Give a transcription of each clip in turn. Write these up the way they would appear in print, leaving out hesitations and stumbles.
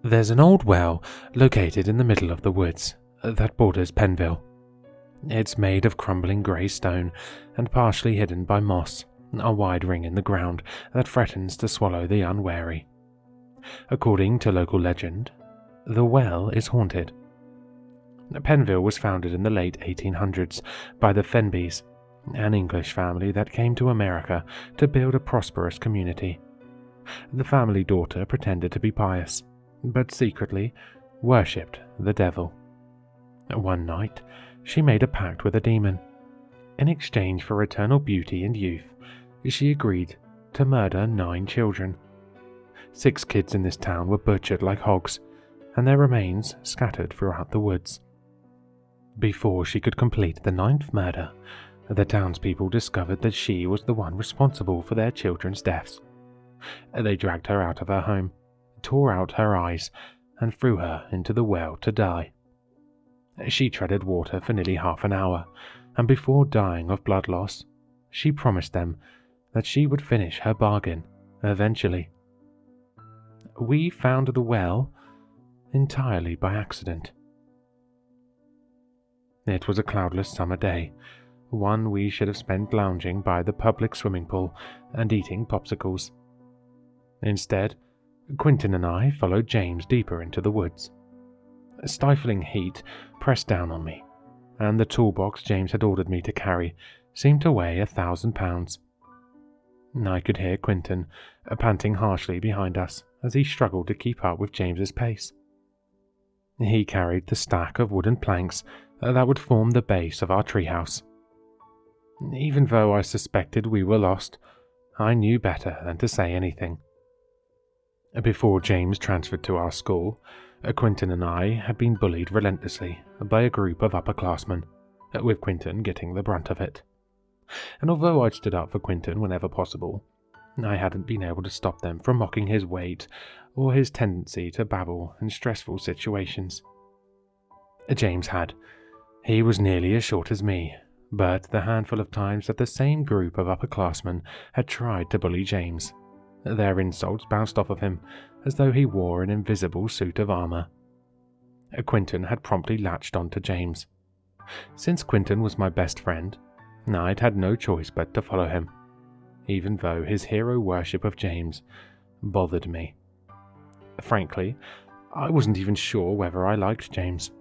There's an old well located in the middle of the woods that borders Penville. It's made of crumbling grey stone and partially hidden by moss, a wide ring in the ground that threatens to swallow the unwary. According to local legend, the well is haunted. Penville was founded in the late 1800s by the Fenbys, an English family that came to America to build a prosperous community. The family daughter pretended to be pious, but secretly worshipped the devil. One night, she made a pact with a demon. In exchange for eternal beauty and youth, she agreed to murder 9 children. 6 kids in this town were butchered like hogs, and their remains scattered throughout the woods. Before she could complete the 9th murder, the townspeople discovered that she was the one responsible for their children's deaths. They dragged her out of her home, tore out her eyes, and threw her into the well to die. She treaded water for nearly half an hour, and before dying of blood loss, she promised them that she would finish her bargain eventually. We found the well entirely by accident. It was a cloudless summer day, one we should have spent lounging by the public swimming pool and eating popsicles. Instead, Quentin and I followed James deeper into the woods. A stifling heat pressed down on me, and the toolbox James had ordered me to carry seemed to weigh 1,000 pounds. I could hear Quentin panting harshly behind us as he struggled to keep up with James's pace. He carried the stack of wooden planks that would form the base of our treehouse. Even though I suspected we were lost, I knew better than to say anything. Before James transferred to our school, Quentin and I had been bullied relentlessly by a group of upperclassmen, with Quentin getting the brunt of it. And although I'd stood up for Quentin whenever possible, I hadn't been able to stop them from mocking his weight or his tendency to babble in stressful situations. James had. He was nearly as short as me, but the handful of times that the same group of upperclassmen had tried to bully James, their insults bounced off of him as though he wore an invisible suit of armor. Quentin had promptly latched onto James. Since Quentin was my best friend, I'd had no choice but to follow him, even though his hero worship of James bothered me. Frankly, I wasn't even sure whether I liked James.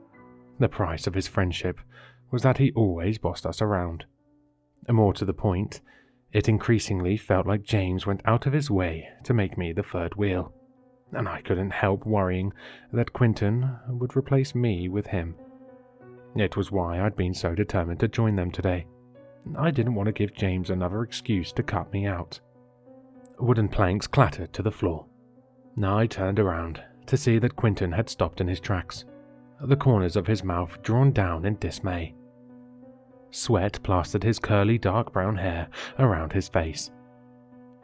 The price of his friendship was that he always bossed us around. More to the point, it increasingly felt like James went out of his way to make me the third wheel, and I couldn't help worrying that Quentin would replace me with him. It was why I'd been so determined to join them today. I didn't want to give James another excuse to cut me out. Wooden planks clattered to the floor. I turned around to see that Quentin had stopped in his tracks, the corners of his mouth drawn down in dismay. Sweat plastered his curly dark brown hair around his face.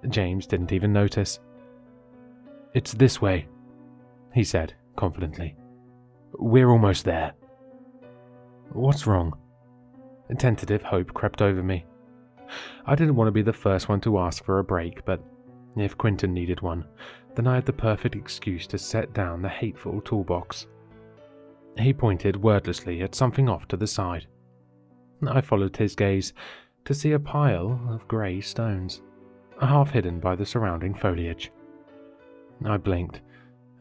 James didn't even notice. "It's this way," he said confidently. "We're almost there." "What's wrong?" A tentative hope crept over me. I didn't want to be the first one to ask for a break, but if Quentin needed one, then I had the perfect excuse to set down the hateful toolbox. He pointed wordlessly at something off to the side. I followed his gaze to see a pile of grey stones, half hidden by the surrounding foliage. I blinked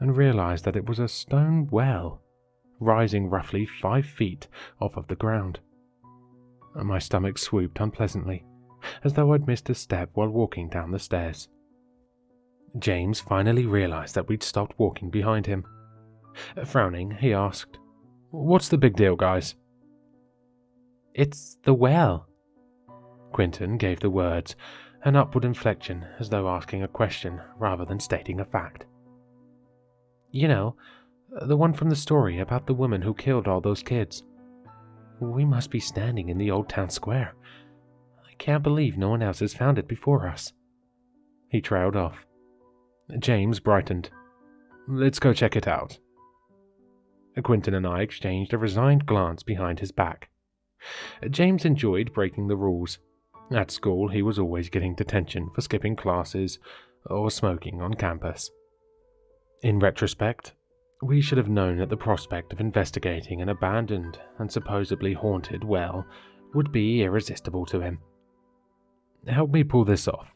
and realized that it was a stone well, rising roughly 5 feet off of the ground. My stomach swooped unpleasantly, as though I'd missed a step while walking down the stairs. James finally realized that we'd stopped walking behind him. Frowning, he asked, "What's the big deal, guys?" "It's the well." Quentin gave the words an upward inflection as though asking a question rather than stating a fact. "You know, the one from the story about the woman who killed all those kids. We must be standing in the old town square. I can't believe no one else has found it before us." He trailed off. James brightened. "Let's go check it out." Quentin and I exchanged a resigned glance behind his back. James enjoyed breaking the rules. At school, he was always getting detention for skipping classes or smoking on campus. In retrospect, We should have known that the prospect of investigating an abandoned and supposedly haunted well would be irresistible to him. "Help me pull this off,"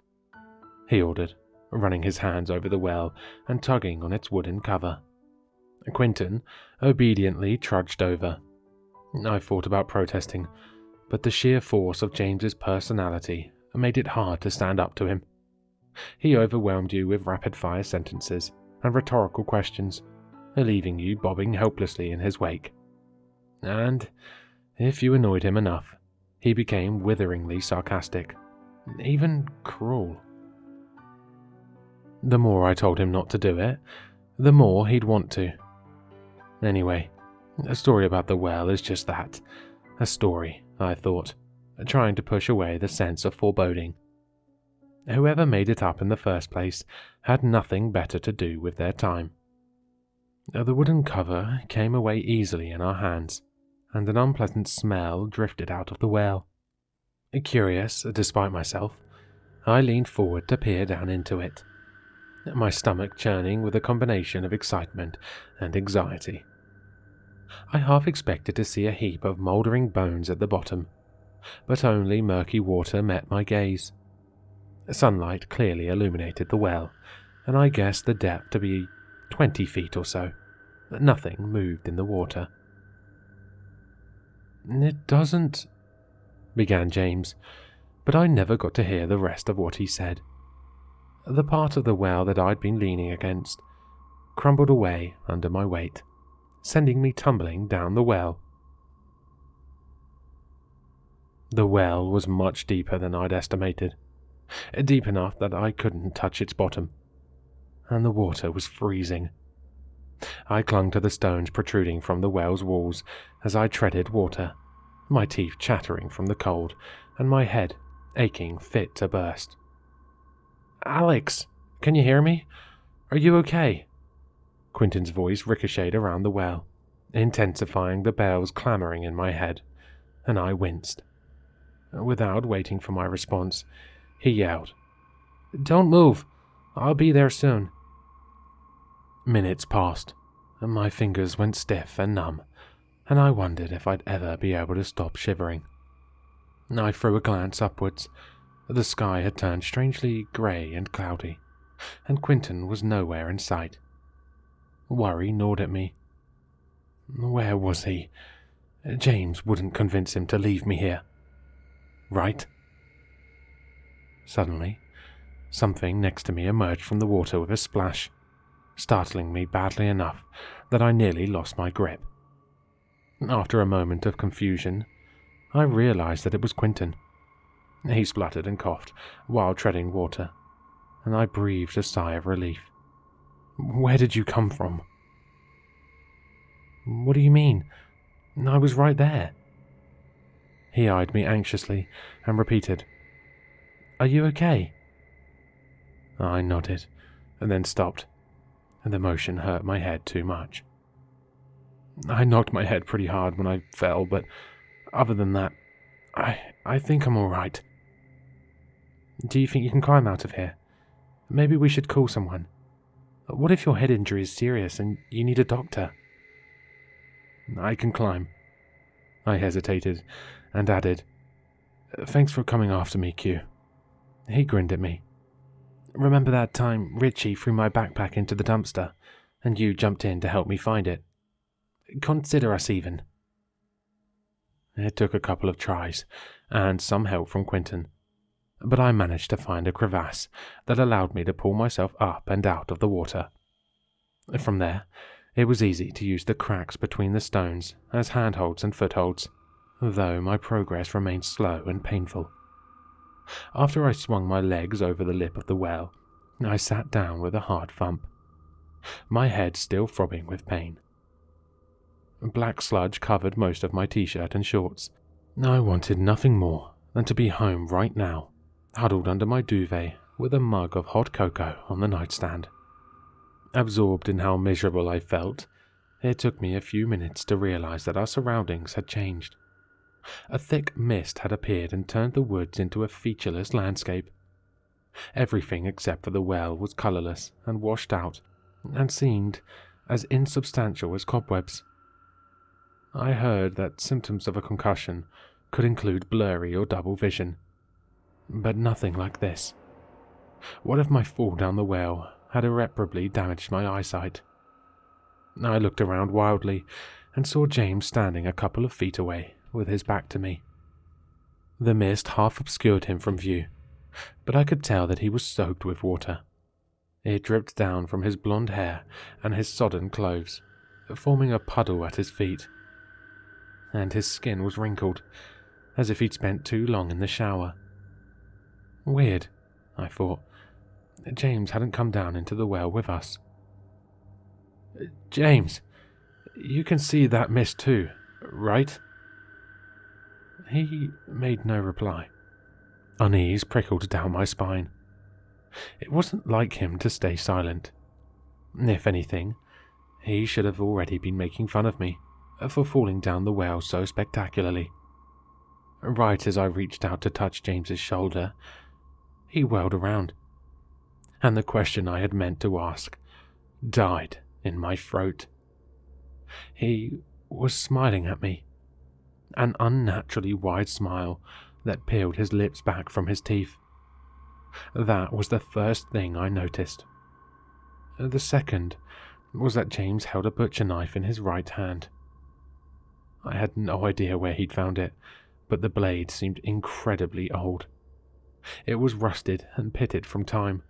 he ordered, running his hands over the well and tugging on its wooden cover. Quentin obediently trudged over. I thought about protesting, but the sheer force of James's personality made it hard to stand up to him. He overwhelmed you with rapid-fire sentences and rhetorical questions, leaving you bobbing helplessly in his wake. And if you annoyed him enough, he became witheringly sarcastic, even cruel. The more I told him not to do it, the more he'd want to. Anyway, a story about the well is just that, a story, I thought, trying to push away the sense of foreboding. Whoever made it up in the first place had nothing better to do with their time. The wooden cover came away easily in our hands, and an unpleasant smell drifted out of the well. Curious, despite myself, I leaned forward to peer down into it, my stomach churning with a combination of excitement and anxiety. I half expected to see a heap of mouldering bones at the bottom, but only murky water met my gaze. Sunlight clearly illuminated the well, and I guessed the depth to be 20 feet or so. Nothing moved in the water. "It doesn't," began James, but I never got to hear the rest of what he said. The part of the well that I'd been leaning against crumbled away under my weight, sending me tumbling down the well. The well was much deeper than I'd estimated, deep enough that I couldn't touch its bottom, and the water was freezing. I clung to the stones protruding from the well's walls as I treaded water, my teeth chattering from the cold and my head aching fit to burst. "Alex, can you hear me? Are you okay?" Quentin's voice ricocheted around the well, intensifying the bells clamoring in my head, and I winced. Without waiting for my response, he yelled, "Don't move! I'll be there soon." Minutes passed, and my fingers went stiff and numb, and I wondered if I'd ever be able to stop shivering. I threw a glance upwards. The sky had turned strangely grey and cloudy, and Quentin was nowhere in sight. Worry gnawed at me. Where was he? James wouldn't convince him to leave me here. Right? Suddenly, something next to me emerged from the water with a splash, startling me badly enough that I nearly lost my grip. After a moment of confusion, I realized that it was Quentin. He spluttered and coughed while treading water, and I breathed a sigh of relief. "Where did you come from?" "What do you mean? I was right there." He eyed me anxiously and repeated, "Are you okay?" I nodded, and then stopped, and the motion hurt my head too much. I knocked my head pretty hard when I fell, but other than that, I think I'm all right. Do you think you can climb out of here? Maybe we should call someone. What if your head injury is serious and you need a doctor? "I can climb." I hesitated and added, "Thanks for coming after me, Q." He grinned at me. "Remember that time Richie threw my backpack into the dumpster and you jumped in to help me find it? Consider us even." It took a couple of tries and some help from Quentin, but I managed to find a crevasse that allowed me to pull myself up and out of the water. From there, it was easy to use the cracks between the stones as handholds and footholds, though my progress remained slow and painful. After I swung my legs over the lip of the well, I sat down with a hard thump, my head still throbbing with pain. Black sludge covered most of my t-shirt and shorts. I wanted nothing more than to be home right now, huddled under my duvet with a mug of hot cocoa on the nightstand. Absorbed in how miserable I felt, it took me a few minutes to realize that our surroundings had changed. A thick mist had appeared and turned the woods into a featureless landscape. Everything except for the well was colorless and washed out, and seemed as insubstantial as cobwebs. I heard that symptoms of a concussion could include blurry or double vision, but nothing like this. What if my fall down the well had irreparably damaged my eyesight? I looked around wildly and saw James standing a couple of feet away with his back to me. The mist half obscured him from view, but I could tell that he was soaked with water. It dripped down from his blonde hair and his sodden clothes, forming a puddle at his feet. And his skin was wrinkled, as if he'd spent too long in the shower. Weird, I thought. James hadn't come down into the well with us. James, you can see that mist too, right? He made no reply. Unease prickled down my spine. It wasn't like him to stay silent. If anything, he should have already been making fun of me for falling down the well so spectacularly. Right as I reached out to touch James's shoulder, he whirled around, and the question I had meant to ask died in my throat. He was smiling at me, an unnaturally wide smile that peeled his lips back from his teeth. That was the first thing I noticed. The second was that James held a butcher knife in his right hand. I had no idea where he'd found it, but the blade seemed incredibly old. It was rusted and pitted from time.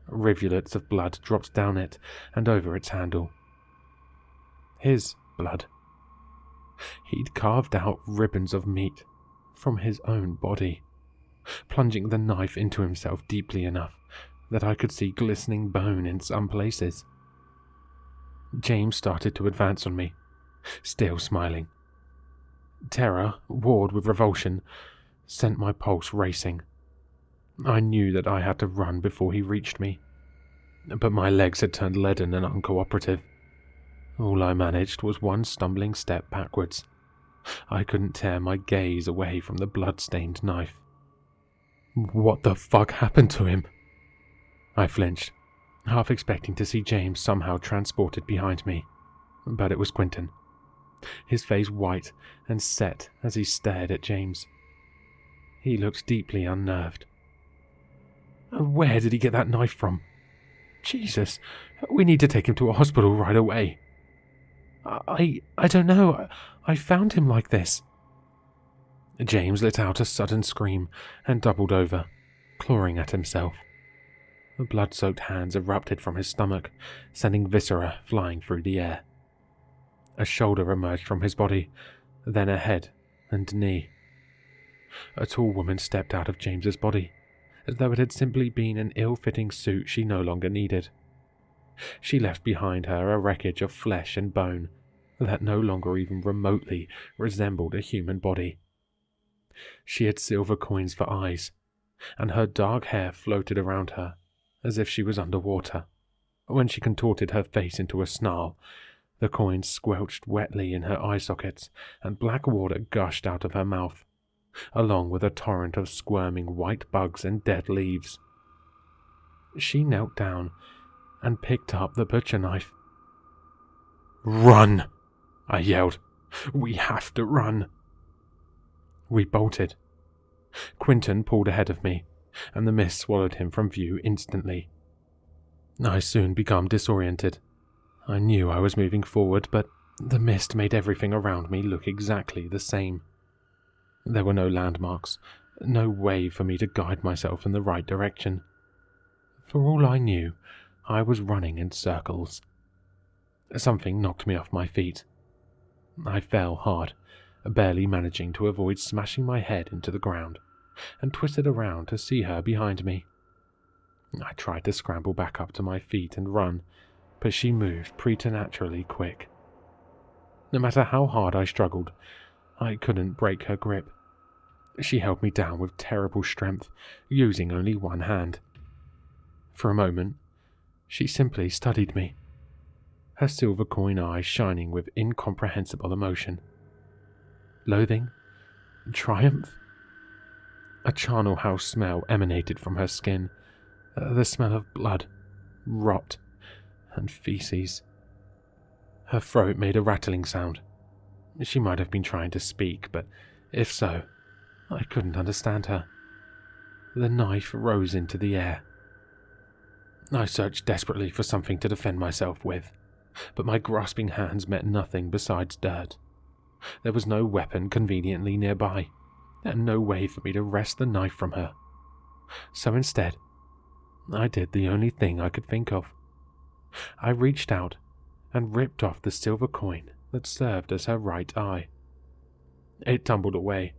Rivulets of blood dropped down it and over its handle. His blood. He'd carved out ribbons of meat from his own body, plunging the knife into himself deeply enough that I could see glistening bone in some places. James started to advance on me, still smiling. Terror, warred with revulsion, sent my pulse racing. I knew that I had to run before he reached me, but my legs had turned leaden and uncooperative. All I managed was one stumbling step backwards. I couldn't tear my gaze away from the blood-stained knife. What the fuck happened to him? I flinched, half expecting to see James somehow transported behind me, but it was Quentin, his face white and set as he stared at James. He looked deeply unnerved. Where did he get that knife from? Jesus, we need to take him to a hospital right away. I don't know. I found him like this. James let out a sudden scream and doubled over, clawing at himself. The blood-soaked hands erupted from his stomach, sending viscera flying through the air. A shoulder emerged from his body, then a head and knee. A tall woman stepped out of James's body, as though it had simply been an ill-fitting suit she no longer needed. She left behind her a wreckage of flesh and bone that no longer even remotely resembled a human body. She had silver coins for eyes, and her dark hair floated around her as if she was underwater. When she contorted her face into a snarl, the coins squelched wetly in her eye sockets, and black water gushed out of her mouth, along with a torrent of squirming white bugs and dead leaves. She knelt down and picked up the butcher knife. "Run!" I yelled. "We have to run!" We bolted. Quentin pulled ahead of me, and the mist swallowed him from view instantly. I soon became disoriented. I knew I was moving forward, but the mist made everything around me look exactly the same. There were no landmarks, no way for me to guide myself in the right direction. For all I knew, I was running in circles. Something knocked me off my feet. I fell hard, barely managing to avoid smashing my head into the ground, and twisted around to see her behind me. I tried to scramble back up to my feet and run, but she moved preternaturally quick. No matter how hard I struggled, I couldn't break her grip. She held me down with terrible strength, using only one hand. For a moment, she simply studied me, her silver coin eyes shining with incomprehensible emotion. Loathing? Triumph? A charnel house smell emanated from her skin, the smell of blood, rot, and feces. Her throat made a rattling sound. She might have been trying to speak, but if so, I couldn't understand her. The knife rose into the air. I searched desperately for something to defend myself with, but my grasping hands met nothing besides dirt. There was no weapon conveniently nearby, and no way for me to wrest the knife from her. So instead, I did the only thing I could think of. I reached out and ripped off the silver coin that served as her right eye. It tumbled away,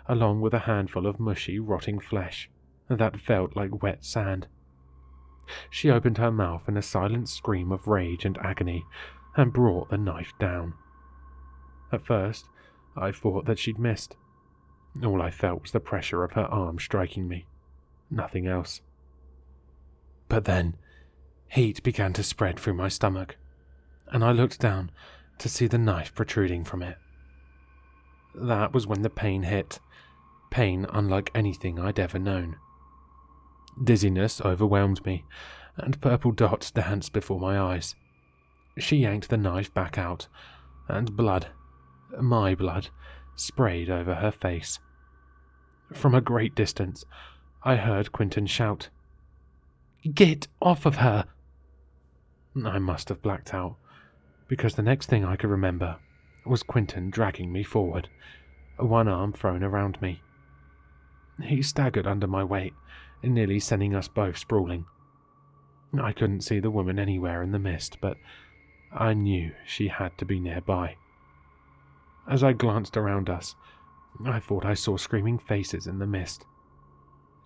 along with a handful of mushy, rotting flesh that felt like wet sand. She opened her mouth in a silent scream of rage and agony and brought the knife down. At first, I thought that she'd missed. All I felt was the pressure of her arm striking me. Nothing else. But then, heat began to spread through my stomach, and I looked down to see the knife protruding from it. That was when the pain hit. Pain unlike anything I'd ever known. Dizziness overwhelmed me, and purple dots danced before my eyes. She yanked the knife back out, and blood, my blood, sprayed over her face. From a great distance, I heard Quentin shout, "Get off of her!" I must have blacked out, because the next thing I could remember was Quentin dragging me forward, one arm thrown around me. He staggered under my weight, nearly sending us both sprawling. I couldn't see the woman anywhere in the mist, but I knew she had to be nearby. As I glanced around us, I thought I saw screaming faces in the mist.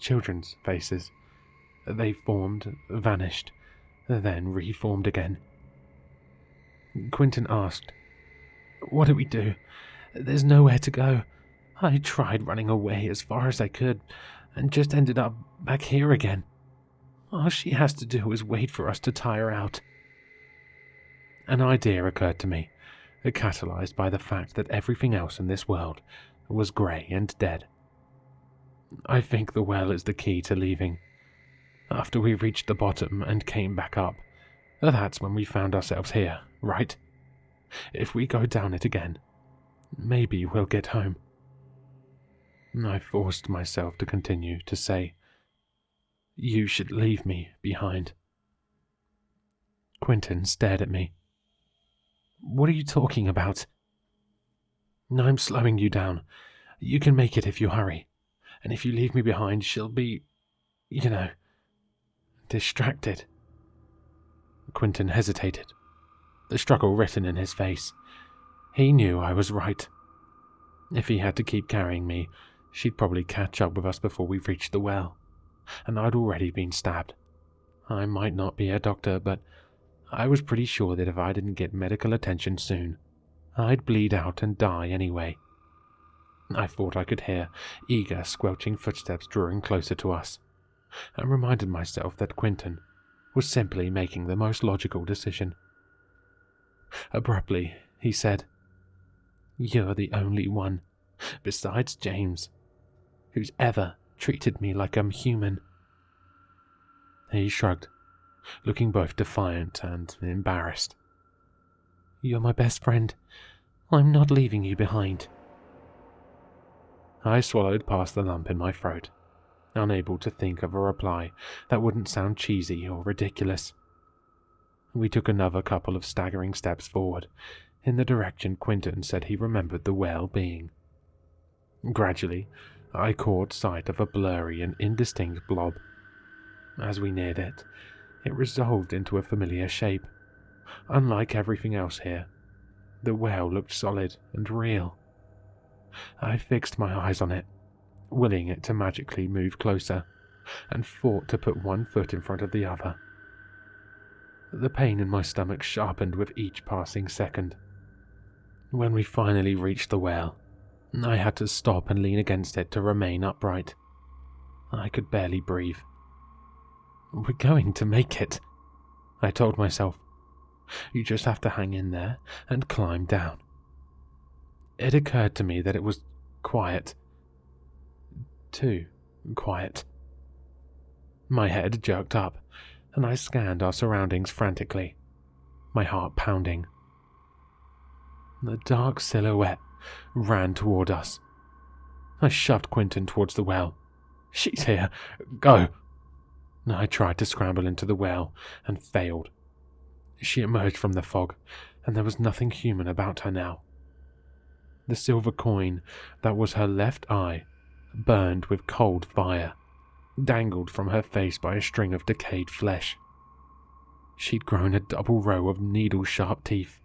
Children's faces. They formed, vanished, then reformed again. Quentin asked, "What do we do? There's nowhere to go. I tried running away as far as I could, and just ended up back here again. All she has to do is wait for us to tire out." An idea occurred to me, catalyzed by the fact that everything else in this world was grey and dead. "I think the well is the key to leaving. After we reached the bottom and came back up, that's when we found ourselves here, right? If we go down it again, maybe we'll get home." I forced myself to continue to say, "You should leave me behind." Quentin stared at me. "What are you talking about?" "I'm slowing you down. You can make it if you hurry. And if you leave me behind, she'll be, distracted." Quentin hesitated, the struggle written in his face. He knew I was right. If he had to keep carrying me, she'd probably catch up with us before we reached the well, and I'd already been stabbed. I might not be a doctor, but I was pretty sure that if I didn't get medical attention soon, I'd bleed out and die anyway. I thought I could hear eager, squelching footsteps drawing closer to us, and reminded myself that Quentin was simply making the most logical decision. Abruptly, he said, "You're the only one, besides James, who's ever treated me like I'm human." He shrugged, looking both defiant and embarrassed. "You're my best friend. I'm not leaving you behind." I swallowed past the lump in my throat, unable to think of a reply that wouldn't sound cheesy or ridiculous. We took another couple of staggering steps forward, in the direction Quentin said he remembered the well being. Gradually, I caught sight of a blurry and indistinct blob. As we neared it, it resolved into a familiar shape. Unlike everything else here, the well looked solid and real. I fixed my eyes on it, willing it to magically move closer, and fought to put one foot in front of the other. The pain in my stomach sharpened with each passing second. When we finally reached the well, I had to stop and lean against it to remain upright. I could barely breathe. "We're going to make it," I told myself. "You just have to hang in there and climb down." It occurred to me that it was quiet. Too quiet. My head jerked up, and I scanned our surroundings frantically, my heart pounding. The dark silhouette ran toward us. I shoved Quentin towards the well. "She's here. Go!" I tried to scramble into the well and failed. She emerged from the fog, and there was nothing human about her now. The silver coin that was her left eye burned with cold fire, dangled from her face by a string of decayed flesh. She'd grown a double row of needle-sharp teeth,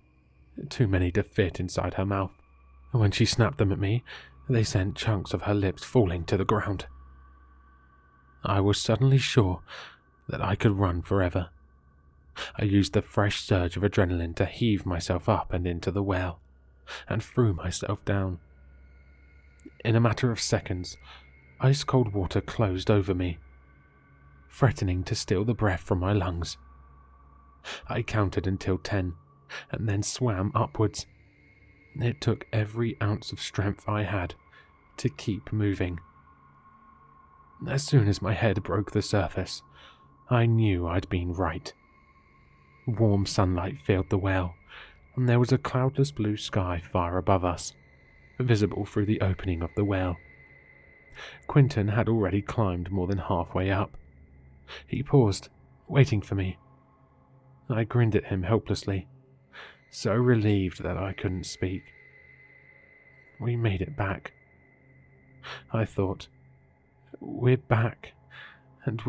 too many to fit inside her mouth. When she snapped them at me, they sent chunks of her lips falling to the ground. I was suddenly sure that I could run forever. I used the fresh surge of adrenaline to heave myself up and into the well, and threw myself down. In a matter of seconds, ice-cold water closed over me, threatening to steal the breath from my lungs. I counted until 10, and then swam upwards. It took every ounce of strength I had to keep moving. As soon as my head broke the surface, I knew I'd been right. Warm sunlight filled the well, and there was a cloudless blue sky far above us, visible through the opening of the well. Quentin had already climbed more than halfway up. He paused, waiting for me. I grinned at him helplessly, so relieved that I couldn't speak. We made it back. I thought, we're back, and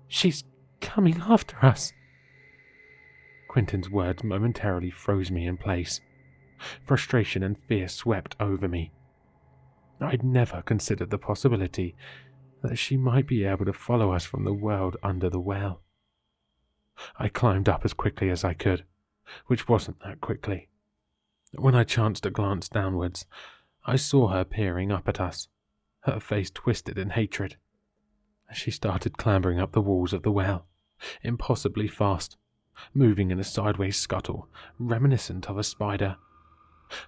She's coming after us. Quentin's words momentarily froze me in place. Frustration and fear swept over me. I'd never considered the possibility that she might be able to follow us from the world under the well. I climbed up as quickly as I could, which wasn't that quickly. When I chanced to glance downwards, I saw her peering up at us, her face twisted in hatred. She started clambering up the walls of the well, impossibly fast, moving in a sideways scuttle reminiscent of a spider.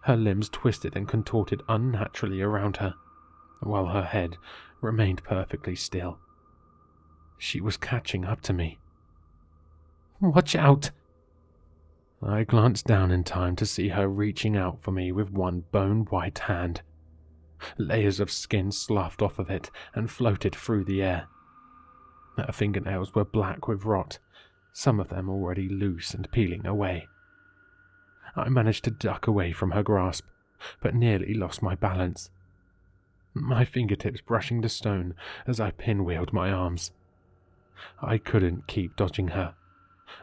Her limbs twisted and contorted unnaturally around her, while her head remained perfectly still. She was catching up to me. "Watch out!" I glanced down in time to see her reaching out for me with one bone-white hand. Layers of skin sloughed off of it and floated through the air. Her fingernails were black with rot, some of them already loose and peeling away. I managed to duck away from her grasp, but nearly lost my balance, my fingertips brushing the stone as I pinwheeled my arms. I couldn't keep dodging her,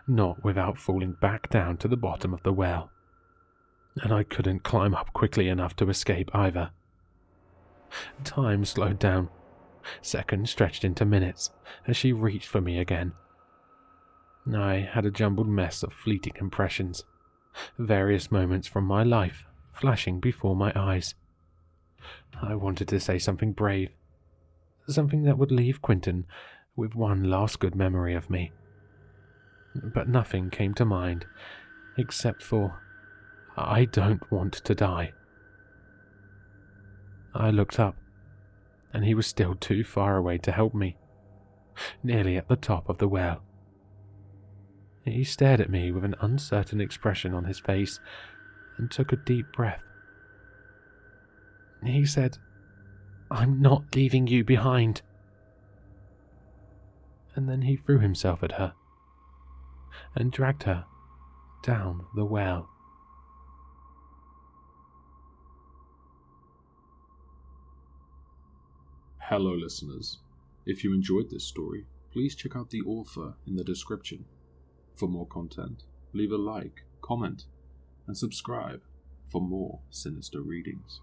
not without falling back down to the bottom of the well, and I couldn't climb up quickly enough to escape either. Time slowed down. Seconds stretched into minutes as she reached for me again. I had a jumbled mess of fleeting impressions, various moments from my life flashing before my eyes. I wanted to say something brave, something that would leave Quentin with one last good memory of me. But nothing came to mind, except for, "I don't want to die." I looked up, and he was still too far away to help me, nearly at the top of the well. He stared at me with an uncertain expression on his face and took a deep breath. He said, "I'm not leaving you behind." And then he threw himself at her and dragged her down the well. Hello listeners, if you enjoyed this story, please check out the author in the description. For more content, leave a like, comment, and subscribe for more sinister readings.